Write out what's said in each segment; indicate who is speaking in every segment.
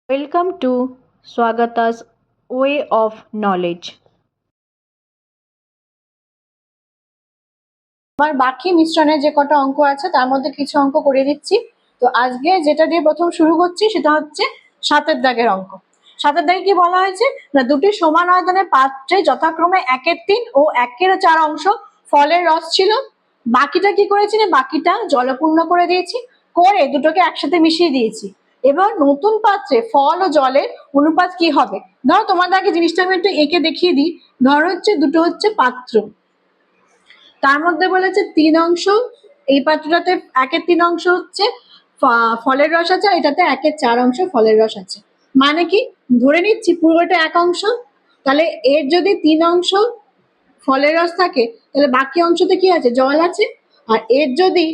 Speaker 1: Welcome to Swagata's Way of Knowledge.
Speaker 2: আমার বাকি মিশ্রণের যে কটা অঙ্ক আছে তার মধ্যে কিছু অঙ্ক করে দিচ্ছি। তো আজকে যেটা দিয়ে প্রথম শুরু করছি সেটা হচ্ছে 7 দাগের অঙ্ক। 7 দাগে কি বলা হয়েছে না, দুটি সমান আয়তনের পাত্রে যথাক্রমে 1/3 ও 1/4 অংশ ফলের রস ছিল। বাকিটা কি করেছি না, বাকিটা জলপূর্ণ করে দিয়েছি, করে দুটোকে একসাথে মিশিয়ে দিয়েছি। এবার নতুন পাত্রে ফল ও জলের অনুপাত কি হবে। ধরো তোমাদের আগে জিনিসটা আমি একটু এঁকে দেখিয়ে দিই। ধরো হচ্ছে দুটো হচ্ছে পাত্র, তার মধ্যে বলেছে 3 অংশ, এই পাত্রটাতে 1/3 অংশ হচ্ছে ফলের রস আছে, এটাতে 1/4 অংশ ফলের রস আছে। মানে কি, ধরে নিচ্ছি পুরোটা 1 অংশ, তাহলে এর যদি 3 অংশ ফলের রস থাকে তাহলে বাকি অংশতে কি আছে, জল আছে। আর এর যদি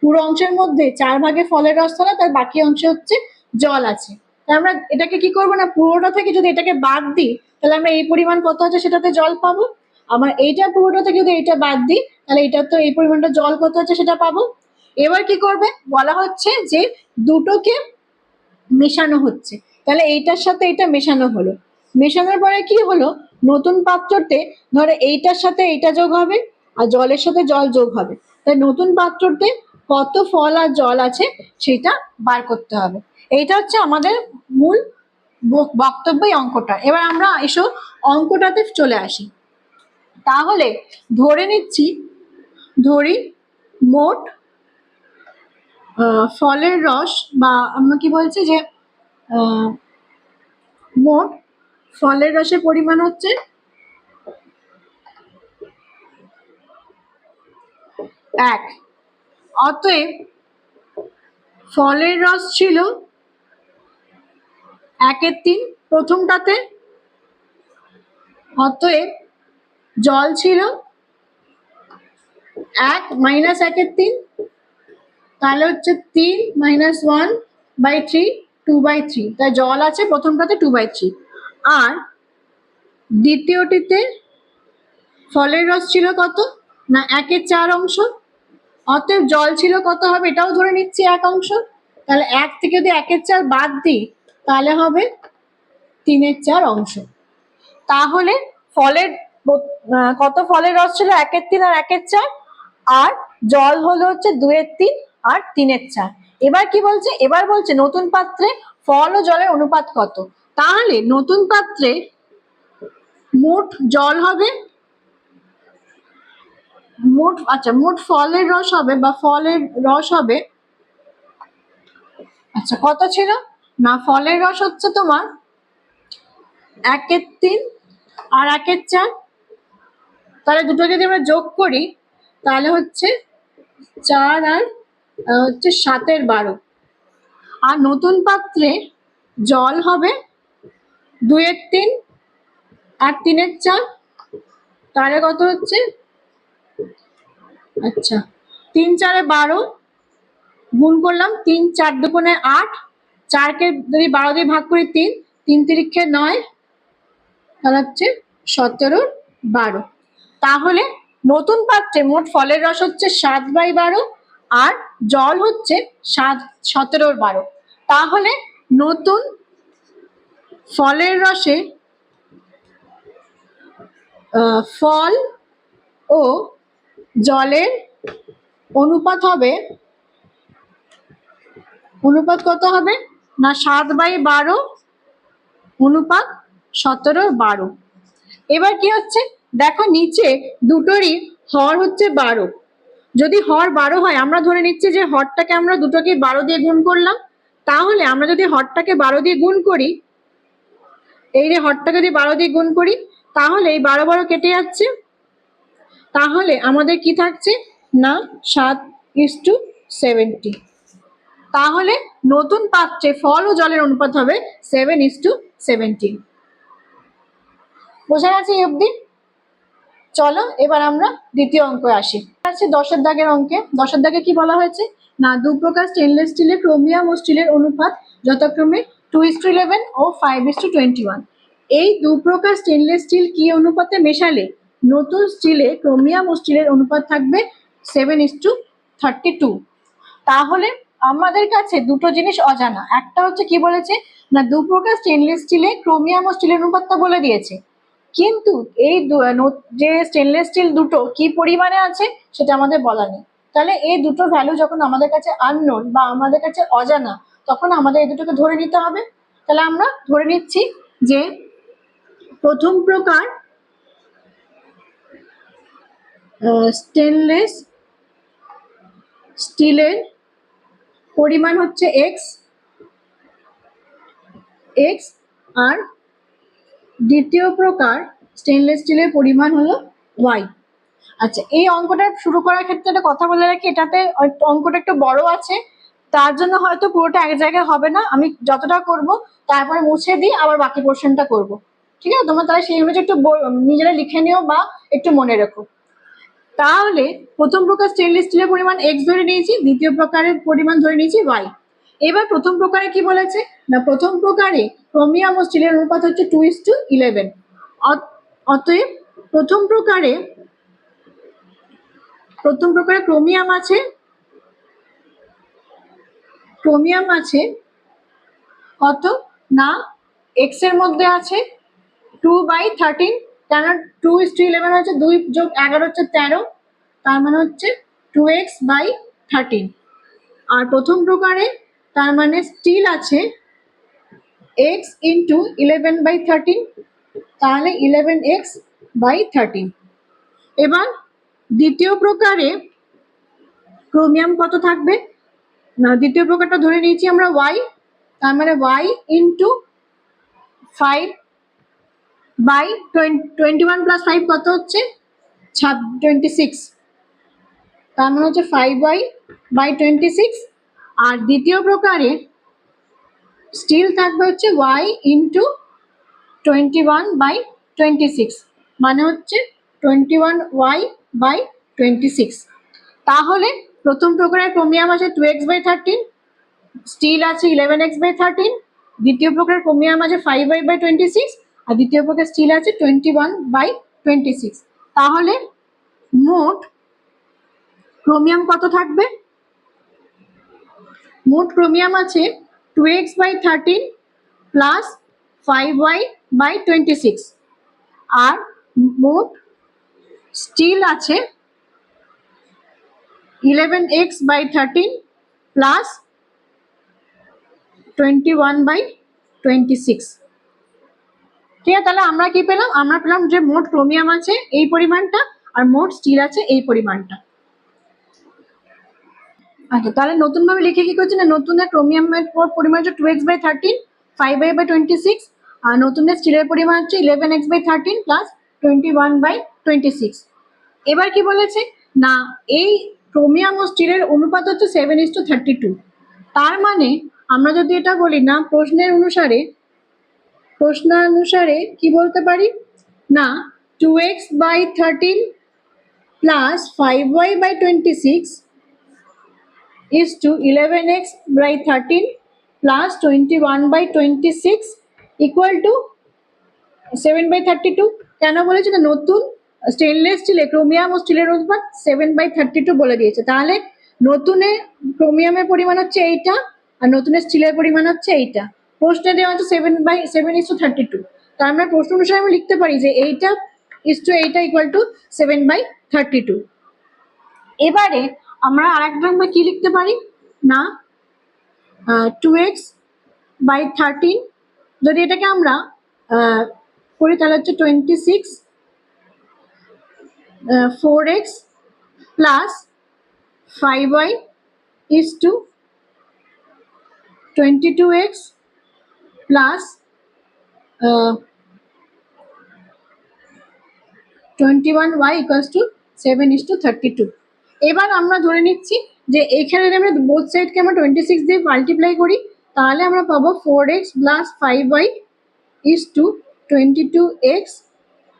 Speaker 2: পুরো অংশের মধ্যে 4 ভাগে ফলের রস থাকে তার বাকি অংশ হচ্ছে জল আছে। তাই আমরা এটাকে কি করবো না, পুরোটা থেকে যদি এটাকে বাদ দিই তাহলে আমরা এই পরিমাণ কত আছে সেটাতে জল পাবো। আবার এইটা পুরোটা থেকে যদি এটা বাদ দিই তাহলে এটা তো এই পরিমাণটা জল কত আছে সেটা পাবো। এবার কি করবে, বলা হচ্ছে যে দুটোকে মেশানো হচ্ছে, তাহলে এইটার সাথে এটা মেশানো হলো। মেশানোর পরে কি হলো, নতুন পাত্রতে ধরো এইটার সাথে এইটা যোগ হবে আর জলের সাথে জল যোগ হবে। তাই নতুন পাত্রতে কত ফল আর জল আছে সেটা বার করতে হবে। এইটা হচ্ছে আমাদের মূল বক্তব্য এই অঙ্কটা। এবার আমরা এসো অঙ্কটাতে চলে আসি। তাহলে ধরে নিচ্ছি, ধরি মোট ফলের রস, বা আমরা কি বলছি যে মোট ফলের রসের পরিমাণ হচ্ছে 1। অতএব ফলের রস ছিল 1/3 প্রথমটাতে, অতএব জল ছিল 1 - 1/3, তাহলে হচ্ছে 3 - 1/3, 2/3। তাই জল আছে প্রথমটাতে 2/3। আর দ্বিতীয়টিতে ফলের রস ছিল কত না 1/4 অংশ, অতএব জল ছিল কত হবে, এটাও ধরে নিচ্ছি 1 অংশ। তাহলে 1 থেকে যদি 1/4 বাদ দিই তাহলে হবে 3/4 অংশ। তাহলে ফলের কত ফলের রস ছিল 1/3 আর 1/4, আর জল হলো হচ্ছে 2/3 আর 3/4। এবার কি বলছে, এবার বলছে নতুন পাত্রে ফল ও জলের অনুপাত কত। তাহলে নতুন পাত্রে মোট জল হবে, মোট ফলের রস হবে, বা ফলের রস হবে, আচ্ছা কত ছিল না, ফলের রস হচ্ছে তোমার 1/3 আর 1/4, তাহলে দুটো যদি আমরা যোগ করি তাহলে হচ্ছে 4 আর হচ্ছে 7/12। আর নতুন পাত্রে জল হবে 2/3 আর 3/4, তাহলে কত হচ্ছে, আচ্ছা 3 × 4 = 12, গুণ করলাম 3 × 4 = 8, 4কে যদি 12 দিয়ে ভাগ করি 3, 3 × 3 = 9, তাহলে হচ্ছে 17/12। তাহলে নতুন পাত্রে মোট ফলের রস হচ্ছে 7/12 আর জল হচ্ছে 17/12। তাহলে নতুন ফলের রসে ফল ও জলের অনুপাত হবে, অনুপাত কত হবে না 7/12 অনুপাত 17/12। এবার কি হচ্ছে দেখো, নিচে দুটোরই হর হচ্ছে 12। যদি হর 12 হয়, আমরা ধরে নিচ্ছি যে হরটাকে আমরা দুটোকে 12 দিয়ে গুণ করলাম। তাহলে আমরা যদি হরটাকে 12 দিয়ে গুণ করি, এই যে হরটাকে যদি 12 দিয়ে গুণ করি তাহলে এই 12 12 কেটে যাচ্ছে, তাহলে আমাদের কি থাকছে না 7:70। তাহলে নতুন পাত্রে ফল ও জলের অনুপাত হবে 7:70। বোঝা গেছে এই অবধি? চলো এবার আমরা দ্বিতীয় অঙ্কে আসি। আছে 10 দাগের অঙ্কে। 10 দাগে কি বলা হয়েছে না, দু প্রকার স্টেনলেস স্টিলের ক্রোমিয়াম ও স্টিলের অনুপাত যথাক্রমে 2:11 ও 5:21। এই দু প্রকার স্টেনলেস স্টিল কি অনুপাতে মেশালে নতুন স্টিলে ক্রোমিয়াম ও স্টিলের অনুপাত থাকবে 7:32। তাহলে আমাদের কাছে দুটো জিনিস অজানা। একটা হচ্ছে কি বলেছে না দু প্রকার স্টেনলেস স্টিলে ক্রোমিয়াম ও স্টিলের অনুপাতটা বলে দিয়েছে, কিন্তু এই যে স্টেনলেস স্টিল দুটো কি পরিমাণে আছে সেটা আমাদের বলা নেই। তাহলে এই দুটো ভ্যালু যখন আমাদের কাছে আননোন বা আমাদের কাছে অজানা, তখন আমাদের এই দুটোকে ধরে নিতে হবে। তাহলে আমরা ধরে নিচ্ছি যে প্রথম প্রকার স্টেনলেস স্টিলের পরিমাণ হচ্ছে এক্স, আর দ্বিতীয় প্রকার স্টেনলেস স্টিলের পরিমাণ হলো ওয়াই। আচ্ছা, এই অঙ্কটা শুরু করার ক্ষেত্রে একটা কথা বলে রাখি, এটাতে অঙ্কটা একটু বড় আছে, তার জন্য হয়তো পুরোটা এক জায়গায় হবে না, আমি যতটা করব তারপরে মুছে দিই আবার বাকি পোর্শনটা করব। ঠিক আছে, তোমরা তাহলে সেই অনুযায়ী একটু নিজেরা লিখে নিও বা একটু মনে রেখো। তাহলে প্রথম প্রকার স্টেনলেস স্টিলের পরিমাণ এক্স ধরে নিয়েছি, দ্বিতীয় প্রকারের পরিমাণ ধরে নিয়েছি ওয়াই। এবার প্রথম প্রকারে কি বলেছে না, প্রথম প্রকারে ক্রোমিয়াম ও স্টিলের অনুপাত হচ্ছে 2:11। অতএব প্রথম প্রকারে ক্রোমিয়াম আছে কত না, এক্স এর মধ্যে আছে 2/13, কেন 2:11 হচ্ছে 2 যোগ 11 হচ্ছে 13, তার মানে হচ্ছে 2x/13। আর প্রথম প্রকারে তার মানে স্টিল আছে x ইন্টু 11/13, তাহলে 11x/13। এবার দ্বিতীয় প্রকারে ক্রোমিয়াম কত থাকবে না, দ্বিতীয় প্রকারটা ধরে নিয়েছি আমরা y, তার মানে y ইন্টু 5/21 প্লাস 5 কত হচ্ছে 26, তার মানে হচ্ছে 5y/26। আর দ্বিতীয় প্রকারে স্টিল থাকবে হচ্ছে y ইন্টু 21/26, মানে হচ্ছে 21y/26। তাহলে প্রথম প্রকারের ক্রোমিয়াম আছে 2x/13, স্টিল আছে 11x/13, দ্বিতীয় প্রকার ক্রোমিয়াম আছে 5y/26, আর দ্বিতীয় প্রকার স্টিল আছে 21/26। তাহলে মোট ক্রোমিয়াম কত থাকবে, মোট ক্রোমিয়াম আছে 2x/13 প্লাস 5y/26, আর মোট স্টিল আছে 11x/13 প্লাস 21/26। ঠিক আছে, তাহলে আমরা কি পেলাম, আমরা পেলাম যে মোট ক্রোমিয়াম আছে এই পরিমাণটা আর মোট স্টিল আছে এই পরিমাণটা। আচ্ছা, তাহলে নতুন ভাবে লিখে কি করছি না, নতুনের ক্রোমিয়ামের পরিমাণ হচ্ছে 2x/13, 5y/26, আর নতুনের স্টিলের পরিমাণ হচ্ছে 11x/13 প্লাস 21/26। এবার কি বলেছে না, এই ক্রোমিয়াম ও স্টিলের অনুপাত হচ্ছে 7:32। তার মানে আমরা যদি এটা বলি না প্রশ্নানুসারে কি বলতে পারি না, 2x/13 plus 5y/26 is to 11x/13 plus 21/26 equal to 7/32। কেন বলেছে না, নতুন স্টেনলেস স্টিলে ক্রোমিয়াম ও স্টিলের অনুপাত 7/32 বলে দিয়েছে। তাহলে নতুনে ক্রোমিয়ামের পরিমাণ হচ্ছে এইটা আর নতুনের স্টিলের পরিমাণ হচ্ছে এইটা, প্রশ্নে দেওয়া হচ্ছে 7/7:32। তার আমরা প্রশ্ন অনুসারে আমি লিখতে পারি যে এইটা এইটা ইকুয়াল টু 7/32। এবারে আমরা আরেকবার কি লিখতে পারি না, 2x/13 যদি এটাকে আমরা করি তাহলে হচ্ছে 26, 4x plus 5y is to 22x plus 21y equals to 7:32। এবার আমরা ধরে নিচ্ছি যে এখানে যদি আমরা বোথ সাইডকে আমরা 26 দিয়ে মাল্টিপ্লাই করি তাহলে আমরা পাবো 4x plus 5y is to 22x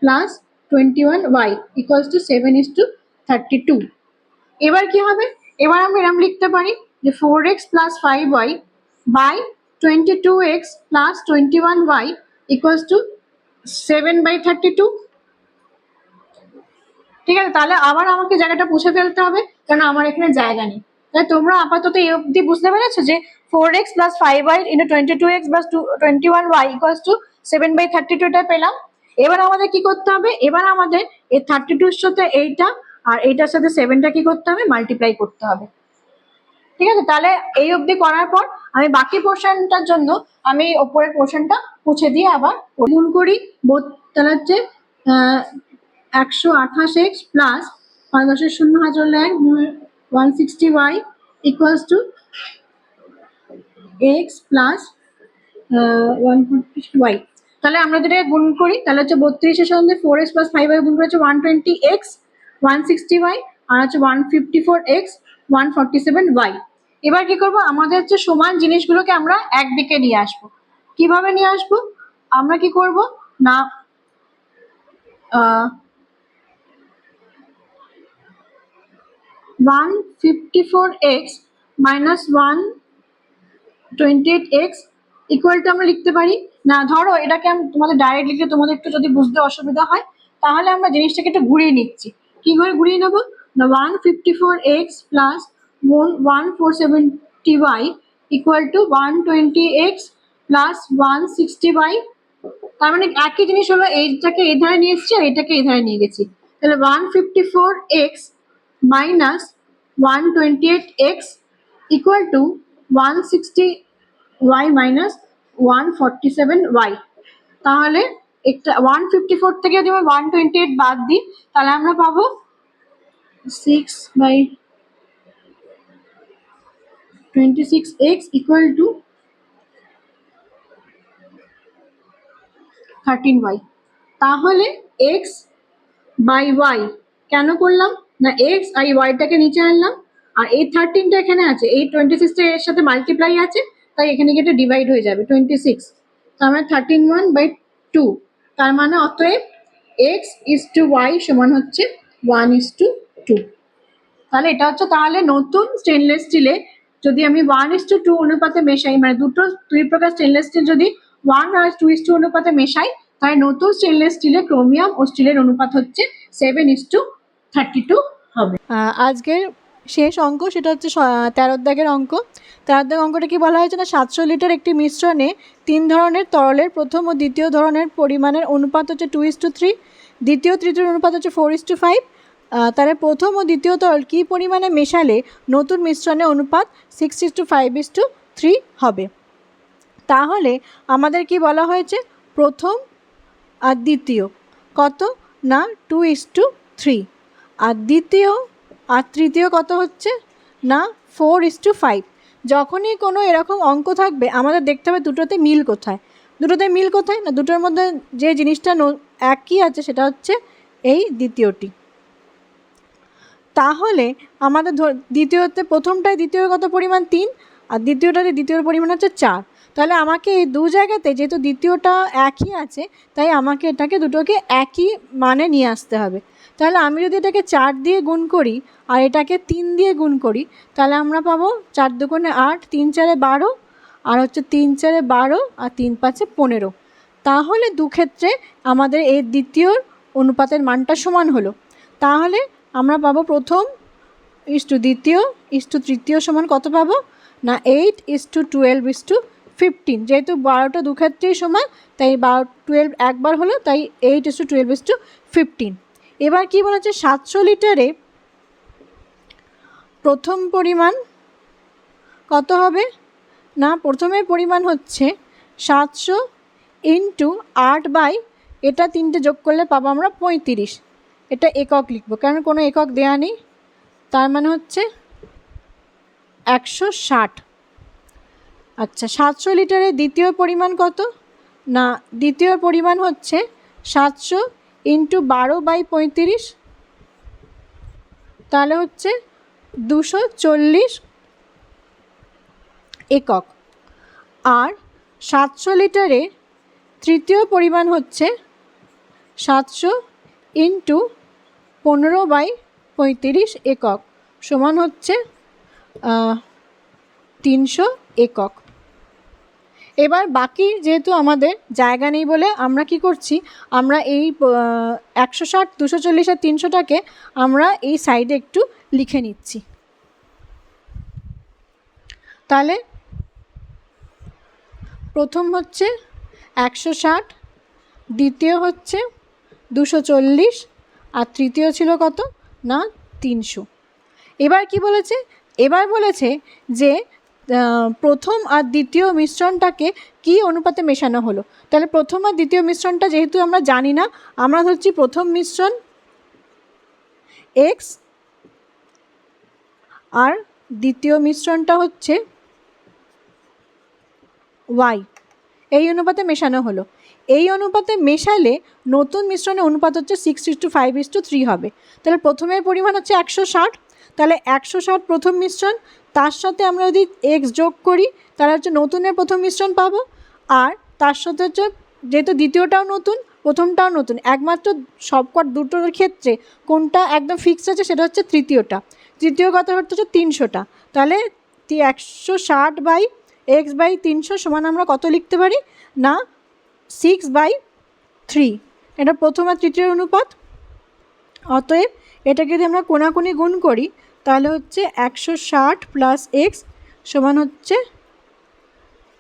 Speaker 2: plus 21y equals to 7:32। এবার কি হবে, এবার আমরা এরকম লিখতে পারি যে 4x plus 5y by 22x plus 21y equals to 7/32। ঠিক আছে, তাহলে আবার আমাকে জায়গাটা মুছে ফেলতে হবে কারণ আমার এখানে জায়গা নেই। তাহলে তোমরা আপাতত এই অবধি বুঝতে পেরেছো যে 4x plus 5y into 22x plus 21y equals to 7/32 এটা পেলাম। এবার আমাদের কি করতে হবে, এবার আমাদের এই 32 এর সাথে এইটা আর এইটার সাথে 7টা কি করতে হবে, মাল্টিপ্লাই করতে হবে। ঠিক আছে, তাহলে এই অবধি করার পর আমি বাকি পোর্শনটার জন্য আমি ওপরের পোর্শনটা মুছে দিয়ে আবার গুণ করি। তাহলে হচ্ছে 128x plus 160y equals to x plus 140y। তাহলে আমরা যদি গুণ করি তাহলে হচ্ছে 32 এর সঙ্গে 4x প্লাস 5y গুণ করে হচ্ছে 120x 160y আর হচ্ছে 154x 147y। এবার কি করব, আমাদের হচ্ছে সমান জিনিসগুলোকে আমরা একদিকে নিয়ে আসবো। কিভাবে নিয়ে আসবো, আমরা কি করব না 154x minus 128x equal to আমরা লিখতে পারি না, ধরো এটাকে আমি তোমাদের ডাইরেক্ট লিখলে তোমাদের একটু যদি বুঝতে অসুবিধা হয় তাহলে আমরা জিনিসটাকে একটু ঘুরিয়ে নিচ্ছি। কি করে ঘুরিয়ে নেবো না 154x plus 1470y equal to 120x plus 160y। তার মানে একই জিনিস হলো, এইটাকে এই ধারে নিয়ে এসেছি আর এটাকে এই ধারে নিয়ে গেছি। তাহলে 154x minus 128x equal to 160y minus 147y। তাহলে একটা 154 থেকে যদি আমরা 128 বাদ দিই তাহলে আমরা পাবো 6/26x ইকুয়াল টু 13y। তাহলে x বাই y কেন করলাম না, x আর ওয়াইটাকে নিচে আনলাম আর এই 13টা এখানে আছে, এই 26টা এর সাথে মাল্টিপ্লাই আছে তাই এখানে গিয়ে এটা ডিভাইড হয়ে যাবে 26। তার মানে 13/2। তার মানে অতএব x ইজ টু y সমান হচ্ছে 1:2। তাহলে এটা হচ্ছে, তাহলে নতুন স্টেনলেস স্টিলে যদি আমি 1:2 অনুপাতে মেশাই, মানে দুই প্রকার স্টেনলেস স্টিল যদি 1 আর 2:2 অনুপাতে মেশাই তাই নতুন স্টেনলেস স্টিলে ক্রোমিয়াম ও স্টিলের অনুপাত হচ্ছে 7:32 হবে।
Speaker 1: আজকের শেষ অঙ্ক সেটা হচ্ছে 13 দাগের অঙ্ক। 13 দাগের অঙ্কটা কি বলা হয়েছে না, 700 লিটার একটি মিশ্রণে 3 ধরনের তরলের প্রথম ও দ্বিতীয় ধরনের পরিমাণের অনুপাত হচ্ছে 2:3, দ্বিতীয় তৃতীয় অনুপাত হচ্ছে 4:5। তাহলে প্রথম ও দ্বিতীয় তরল কী পরিমাণে মেশালে নতুন মিশ্রণের অনুপাত 6:5:3 হবে। তাহলে আমাদের কি বলা হয়েছে, প্রথম আর দ্বিতীয় কত না 2:3, আর দ্বিতীয় আর তৃতীয় কত হচ্ছে না 4:5। যখনই কোনো এরকম অঙ্ক থাকবে আমাদের দেখতে হবে দুটোতে মিল কোথায়। না দুটোর মধ্যে যে জিনিসটা একই আছে সেটা হচ্ছে এই দ্বিতীয়টি। তাহলে আমাদের দ্বিতীয়তে প্রথমটায় দ্বিতীয় কত পরিমাণ 3 আর দ্বিতীয়টাতে দ্বিতীয়র পরিমাণ হচ্ছে 4। তাহলে আমাকে এই দু জায়গাতে যেহেতু দ্বিতীয়টা একই আছে তাই আমাকে দুটোকে একই মানে নিয়ে আসতে হবে। তাহলে আমি যদি এটাকে 4 দিয়ে গুণ করি আর এটাকে 3 দিয়ে গুণ করি তাহলে আমরা পাবো 4 দুগুণে 8, 3 4 12 আর হচ্ছে 3 4 12 আর 3 5 15। তাহলে দুক্ষেত্রে আমাদের এই দ্বিতীয় অনুপাতের মানটা সমান হলো। তাহলে আমরা পাবো প্রথম ইস্টু দ্বিতীয় ইস্টু তৃতীয় সমান কত পাবো না 8:12:15। যেহেতু 12টা দুক্ষেত্রেই সমান তাই 12 একবার হলো তাই 8:12:15। এবার কি বলেছে 700 লিটারে প্রথম পরিমাণ কত হবে না, প্রথমের পরিমাণ হচ্ছে 700 ইন্টু 8 এটা 3টে যোগ করলে পাবো আমরা 35। এটা একক লিখবো কারণ কোনো একক দেয়া নেই, তার মানে হচ্ছে 160। আচ্ছা 700 লিটারের দ্বিতীয় পরিমাণ কত না, দ্বিতীয় পরিমাণ হচ্ছে 700 ইন্টু 12/35, তাহলে হচ্ছে 240 একক। আর 700 লিটারে তৃতীয় পরিমাণ হচ্ছে 700 ইন্টু 15/35 একক সমান হচ্ছে 300 একক। এবার বাকি যেহেতু আমাদের জায়গা নেই বলে আমরা কি করছি, আমরা এই 160 240 আর 300টাকে আমরা এই সাইডে একটু লিখে নিচ্ছি। তাহলে প্রথম হচ্ছে 160, দ্বিতীয় হচ্ছে 240, আর তৃতীয় ছিল কত না 300। এবার কি বলেছে, এবার বলেছে যে প্রথম আর দ্বিতীয় মিশ্রণটাকে কি অনুপাতে মেশানো হলো। তাহলে প্রথম আর দ্বিতীয় মিশ্রণটা যেহেতু আমরা জানি না, আমরা ধরছি প্রথম মিশ্রণ এক্স আর দ্বিতীয় মিশ্রণটা হচ্ছে ওয়াই, এই অনুপাতে মেশানো হলো। এই অনুপাতে মেশালে নতুন মিশ্রণের অনুপাত হচ্ছে 6:5:3 হবে। তাহলে প্রথমের পরিমাণ হচ্ছে 160, তাহলে 160 প্রথম মিশ্রণ, তার সাথে আমরা যদি এক্স যোগ করি তাহলে হচ্ছে নতুনের প্রথম মিশ্রণ পাবো। আর তার সাথে হচ্ছে যেহেতু দ্বিতীয়টাও নতুন প্রথমটাও নতুন, একমাত্র সবকট দুটোর ক্ষেত্রে কোনটা একদম ফিক্সড আছে সেটা হচ্ছে তৃতীয়টা। তৃতীয় কথা হচ্ছে 300টা। তাহলে 160/x/300 সমান আমরা কত লিখতে পারি না 6/3। এটা প্রথম আর তৃতীয় অনুপাত। অতএব এটাকে যদি আমরা কোণাকুণি গুণ করি তাহলে হচ্ছে 160 + x সমান হচ্ছে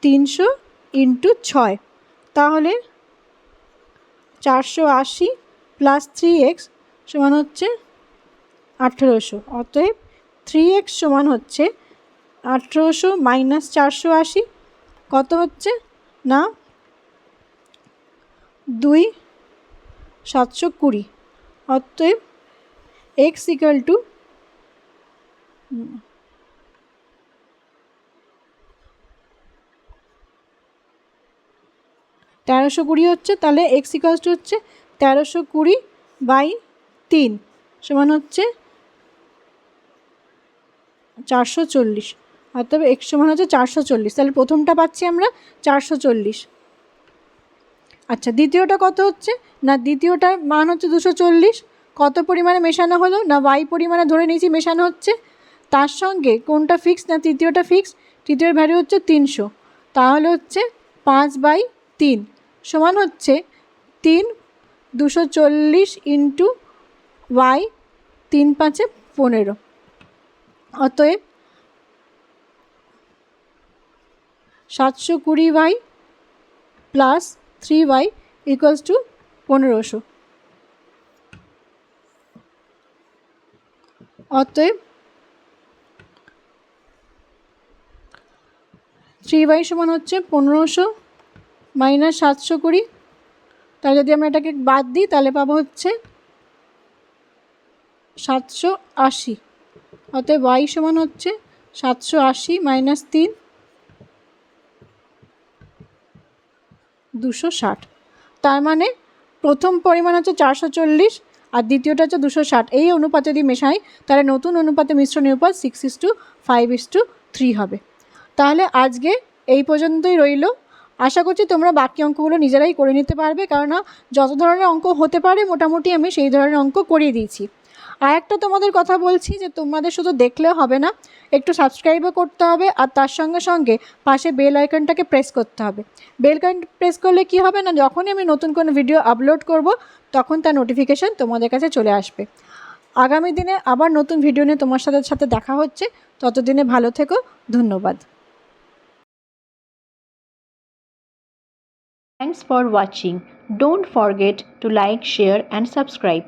Speaker 1: 300 × 6, তাহলে 480 + 3x সমান হচ্ছে 1800। অতএব 3x সমান হচ্ছে 1800 - 480 কত হচ্ছে না 2720। অতএব x = 1320 হচ্ছে। তাহলে x = হচ্ছে 1320/3 সমান হচ্ছে 440। অতএব x সমান হচ্ছে 440। তাহলে প্রথমটা পাচ্ছি আমরা 440। আচ্ছা, দ্বিতীয়টা কত হচ্ছে না দ্বিতীয়টার মান হচ্ছে 240। কত পরিমাণে মেশানো হলো না y পরিমাণে ধরে নিয়েছি মেশানো হচ্ছে। তার সঙ্গে কোনটা ফিক্স না তৃতীয়টা ফিক্স, তৃতীয় ভ্যালু হচ্ছে 300। তাহলে হচ্ছে 5/3 সমান হচ্ছে 3 240 × y 3 5 15। অতএব 720y + 3y = 1500। অতএব 3y সমান হচ্ছে 1500 - 720। তাই যদি আমরা এটাকে বাদ দিই তাহলে পাবো হচ্ছে 780। অতএব y সমান হচ্ছে 780 - 3 260। তার মানে প্রথম পরিমাণ হচ্ছে 440 আর দ্বিতীয়টা হচ্ছে 260। এই অনুপাতে যদি মেশাই তাহলে নতুন অনুপাতে মিশ্রণের উপর 6:5:3 হবে। তাহলে আজকে এই পর্যন্তই রইল। আশা করছি তোমরা বাকি অঙ্কগুলো নিজেরাই করে নিতে পারবে, কেননা যত ধরনের অঙ্ক হতে পারে মোটামুটি আমি সেই ধরনের অঙ্ক করিয়ে দিয়েছি। আর একটা তোমাদের কথা বলছি যে তোমাদের শুধু দেখলে হবে না, একটু সাবস্ক্রাইবও করতে হবে, আর তার সঙ্গে সঙ্গে পাশে বেল আইকনটাকে প্রেস করতে হবে। বেল আইকন প্রেস করলে কি হবে না যখনই আমি নতুন কোনো ভিডিও আপলোড করব তখন তার নোটিফিকেশান তোমাদের কাছে চলে আসবে। আগামী দিনে আবার নতুন ভিডিও নিয়ে তোমার সাথে দেখা হচ্ছে। ততদিনে ভালো থেকো। ধন্যবাদ।
Speaker 3: Thanks for watching. Don't forget to like, share and subscribe.